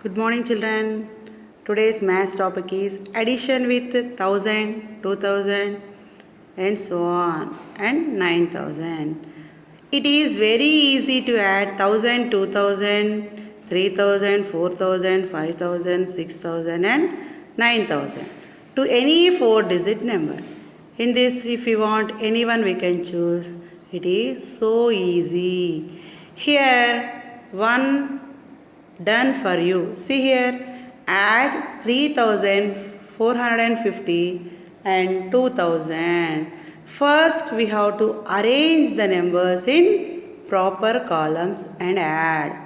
Good morning, children. Today's maths topic is addition with 1000, 2000, and so on, and 9000. It is very easy to add 1000, 2000, 3000, 4000, 5000, 6000, and 9000 to any 4-digit number. In this, if we want anyone, we can choose. It is so easy. Here, one done for you. See here, add 3450 and 2000. First, we have to arrange the numbers in proper columns and add.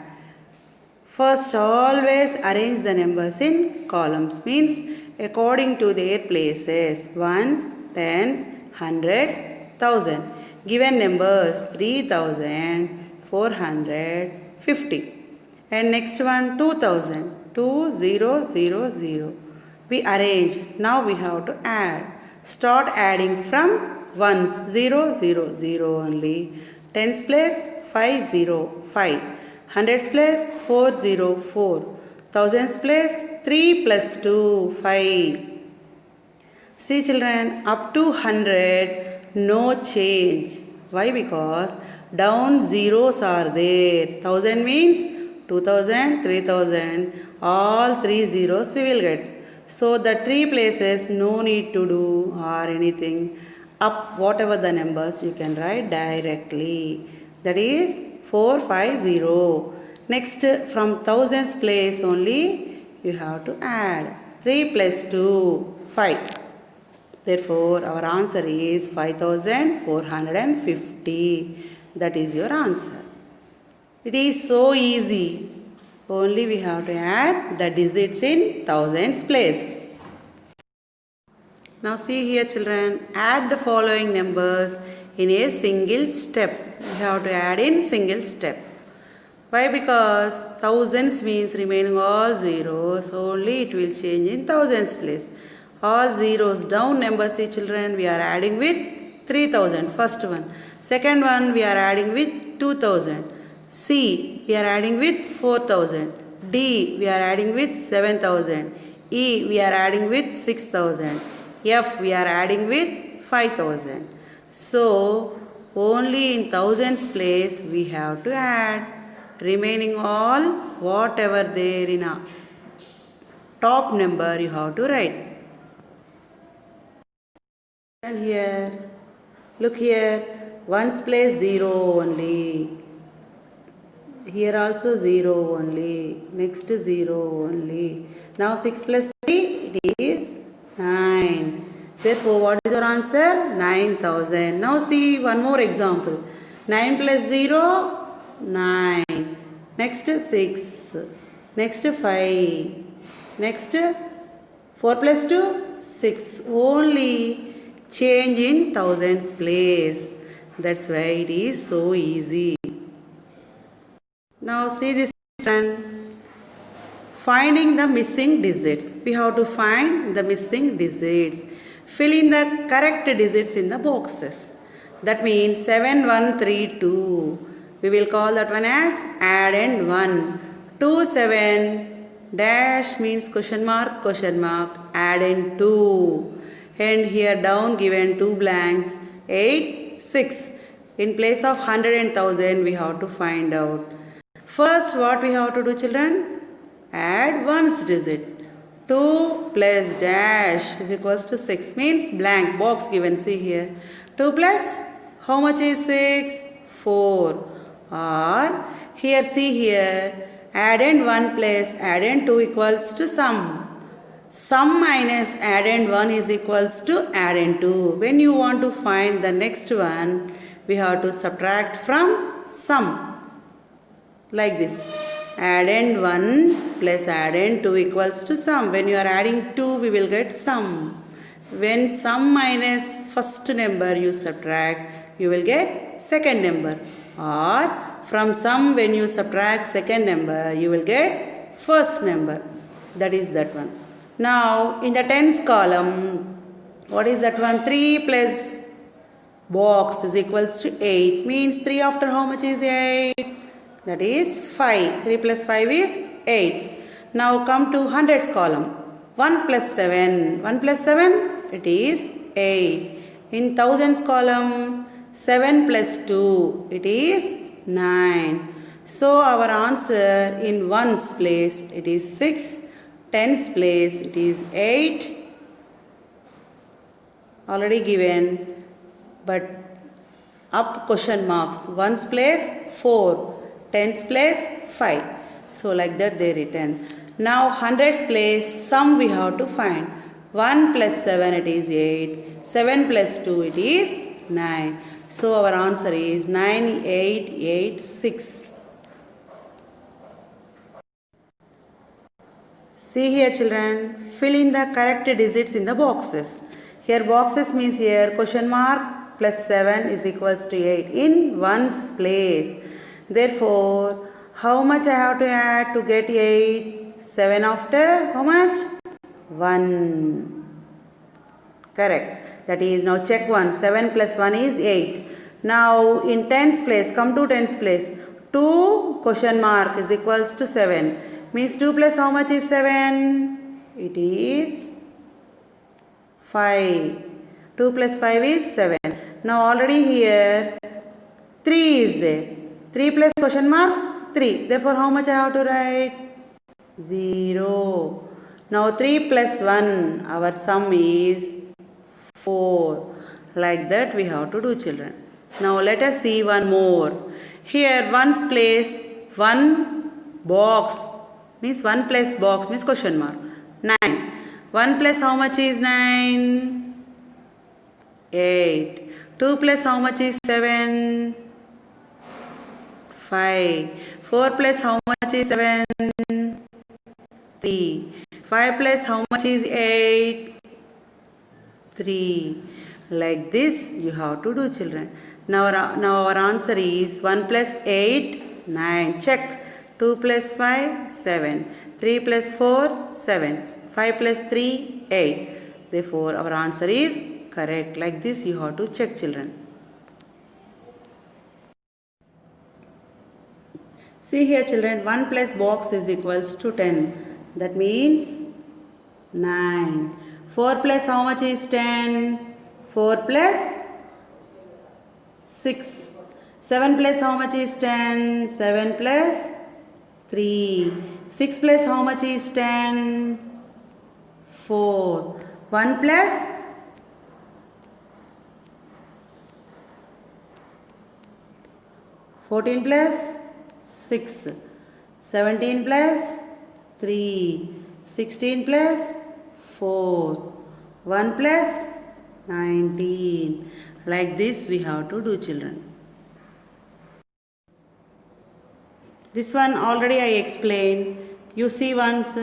First, always arrange the numbers in columns, means according to their places. Ones, tens, hundreds, thousand. Given numbers 3450. And next one 2000, 2000. We arrange. Now we have to add. Start adding from ones, 000 only. Tens place 505. Hundreds place 404. Thousands place 3 plus 2, 5. See children, up to 100, no change. Why? Because down zeros are there. 1000 means 2000, 3000, all 3 zeros we will get. So the 3 places no need to do or anything. Up whatever the numbers you can write directly. That is 450. Next from thousands place only you have to add. 3 plus 2, 5. Therefore our answer is 5450. That is your answer. It is so easy. Only we have to add the digits in thousands place. Now see here children, add the following numbers in a single step. We have to add in single step. Why? Because thousands means remaining all zeros. Only it will change in thousands place. All zeros down numbers, see children, we are adding with 3000. First one. Second one we are adding with 2000. C, we are adding with 4000. D, we are adding with 7000. E, we are adding with 6000. F, we are adding with 5000. So, only in thousands place we have to add. Remaining all, whatever there in a top number you have to write. And here, look here, ones place 0 only. Here also 0 only. Next 0 only. Now 6 plus 3, it is 9. Therefore, what is your answer? 9000. Now see one more example. 9 plus 0, 9. Next 6. Next 5. Next 4 plus 2, 6. Only change in thousands place. That's why it is so easy. Now see this one. Finding the missing digits. We have to find the missing digits. Fill in the correct digits in the boxes. That means 7132. We will call that one as add and 1. 27 dash means question mark, add and 2. And here down given 2 blanks, 8, 6. In place of 100 and 1000 we have to find out. First what we have to do children? Add ones digit. 2 plus dash is equals to 6 means blank box given, see here. 2 plus how much is 6? 4. Or here see here, add and 1 plus add and 2 equals to sum. Sum minus add and 1 is equals to add and 2. When you want to find the next one, we have to subtract from sum. Like this. Add and 1 plus add and 2 equals to sum. When you are adding 2, we will get sum. When sum minus first number you subtract, you will get second number. Or from sum when you subtract second number, you will get first number. That is that one. Now, in the tens column, what is that one? 3 plus box is equals to 8. Means 3 after how much is 8? That is 5. 3 plus 5 is 8. Now come to hundreds column. 1 plus 7. 1 plus 7, it is 8. In thousands column, 7 plus 2, it is 9. So our answer in ones place, it is 6. Tens place, it is 8. Already given, but up question marks. Ones place 4, tens place 5. So like that they written. Now hundreds place sum we have to find. 1 plus 7 it is 8. 7 plus 2 it is 9. So our answer is 9886. See here children, fill in the correct digits in the boxes. Here boxes means here question mark plus 7 is equals to 8 in ones place. Therefore, how much I have to add to get 8? 7 after how much? 1. Correct. That is, now check 1. 7 plus 1 is 8. Now in tens place, come to tens place. 2 question mark is equals to 7. Means 2 plus how much is 7? It is 5. 2 plus 5 is 7. Now already here 3 is there. 3 plus question mark 3. Therefore how much I have to write? 0. Now 3 plus 1, our sum is 4. Like that we have to do children. Now let us see one more. Here ones place 1 box means 1 plus box means question mark 9. 1 plus how much is 9? 8. 2 plus how much is 7? 5. 4 plus how much is 7? 3. 5 plus how much is 8? 3. Like this you have to do children. Now our answer is 1 plus 8, 9. Check. 2 plus 5, 7. 3 plus 4, 7. 5 plus 3, 8. Therefore, our answer is correct. Like this, you have to check, children. See here, children. 1 plus box is equals to 10. That means 9. 4 plus how much is 10? 4 plus 6. 7 plus how much is 10? 7 plus 3. 6 plus how much is 10? 4. 1 plus 14 plus 6. 17 plus 3. 16 plus 4. 1 plus 19. Like this we have to do children. This one already I explained. You see once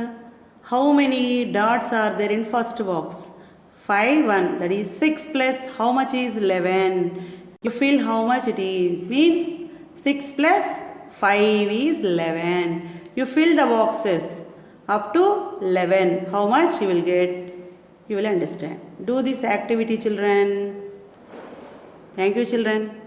how many dots are there in first box? 5, 1. That is 6 plus how much is 11? You feel how much it is? Means 6 plus 5 is 11. You fill the boxes up to 11. How much you will get? You will understand. Do this activity children. Thank you children.